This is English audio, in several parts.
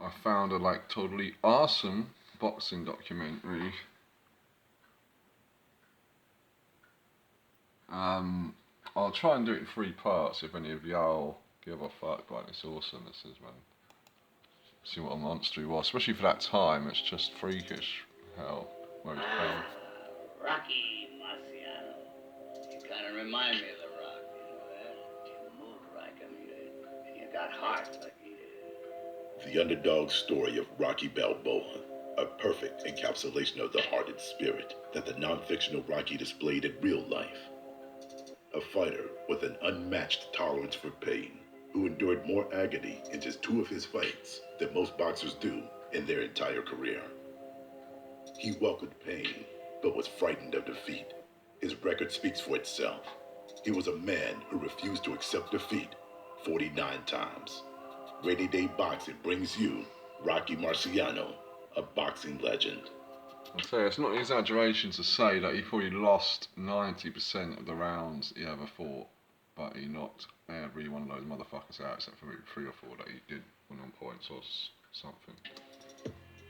I found a like totally awesome boxing documentary. I'll try and do it in 3 parts if any of y'all give a fuck, but it's awesome, this is, man. See what a monster he was, especially for that time. It's just freakish how where he's playing. Rocky Marciano. You kind of remind me of The Rock. You move like him, and you got heart like he did. The underdog story of Rocky Balboa, a perfect encapsulation of the heart and spirit that the non-fictional Rocky displayed in real life. A fighter with an unmatched tolerance for pain, who endured more agony in just 2 of his fights than most boxers do in their entire career. He welcomed pain, but was frightened of defeat. His record speaks for itself. He was a man who refused to accept defeat 49 times. Rainy Day Boxing brings you Rocky Marciano, a boxing legend. I'll say it's not an exaggeration to say that he probably lost 90% of the rounds he ever fought, but he knocked every one of those motherfuckers out except for maybe 3 or 4 that he did win on points or something.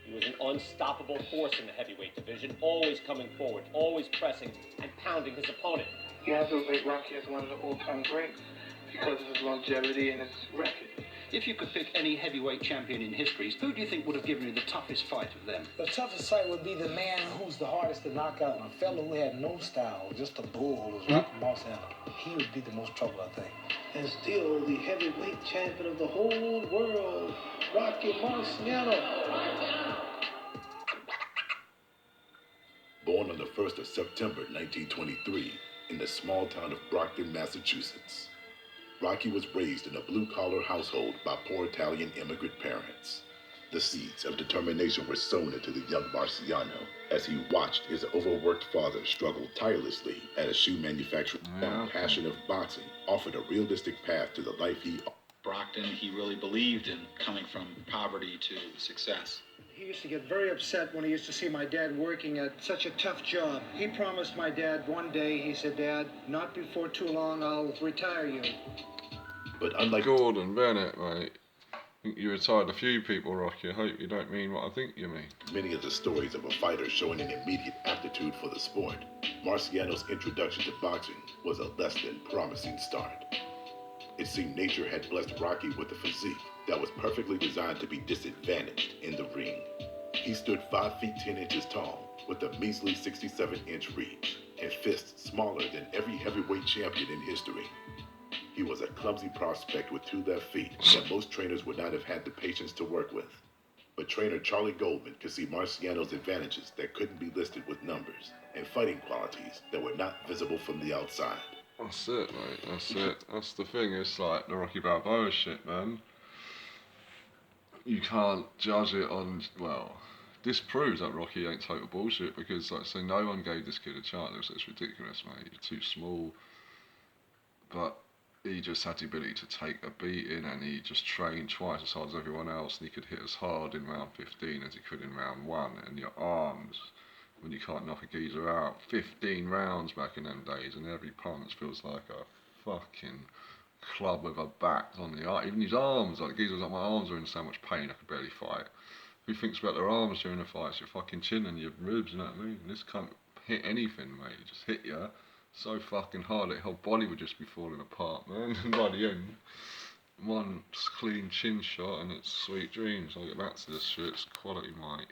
He was an unstoppable force in the heavyweight division, always coming forward, always pressing and pounding his opponent. You have to rate Rocky as one of the all-time greats because of his longevity and his record. If you could pick any heavyweight champion in history, who do you think would have given you the toughest fight of them? The toughest fight would be the man who's the hardest to knock out, a fellow who had no style, just a bull, who was Rocky Marciano. He would be the most trouble, I think. And still the heavyweight champion of the whole world, Rocky Marciano. Born on the 1st of September 1923 in the small town of Brockton, Massachusetts, Rocky was raised in a blue-collar household by poor Italian immigrant parents. The seeds of determination were sown into the young Marciano as he watched his overworked father struggle tirelessly at a shoe manufacturer. The passion of boxing offered a realistic path to the life he... Brockton, he really believed in coming from poverty to success. He used to get very upset when he used to see my dad working at such a tough job. He promised my dad one day, he said, "Dad, not before too long, I'll retire you." But unlike Gordon Bennett, mate, I think you retired a few people, Rocky. I hope you don't mean what I think you mean. Many of the stories of a fighter showing an immediate aptitude for the sport, Marciano's introduction to boxing was a less than promising start. It seemed nature had blessed Rocky with a physique that was perfectly designed to be disadvantaged in the ring. He stood 5 feet 10 inches tall with a measly 67-inch reach and fists smaller than every heavyweight champion in history. He was a clumsy prospect with 2 left feet that most trainers would not have had the patience to work with. But trainer Charlie Goldman could see Marciano's advantages that couldn't be listed with numbers and fighting qualities that were not visible from the outside. That's it, mate. That's it. That's the thing. It's like the Rocky Balboa shit, man. You can't judge it on, well, this proves that Rocky ain't total bullshit because, like I say, no one gave this kid a chance. It's ridiculous, mate. You're too small. But he just had the ability to take a beating and he just trained twice as hard as everyone else and he could hit as hard in round 15 as he could in round 1. And your arms, when you can't knock a geezer out, 15 rounds back in them days and every punch feels like a fucking club with a bat on the arm. Even his arms, like the geezer was like, my arms are in so much pain I could barely fight. Who thinks about their arms during a fight? It's your fucking chin and your ribs, you know what I mean? This can't hit anything, mate. It just hit you so fucking hard that your whole body would just be falling apart, man. And by the end, one clean chin shot and it's sweet dreams. I'll get back to this shit. It's quality, mate.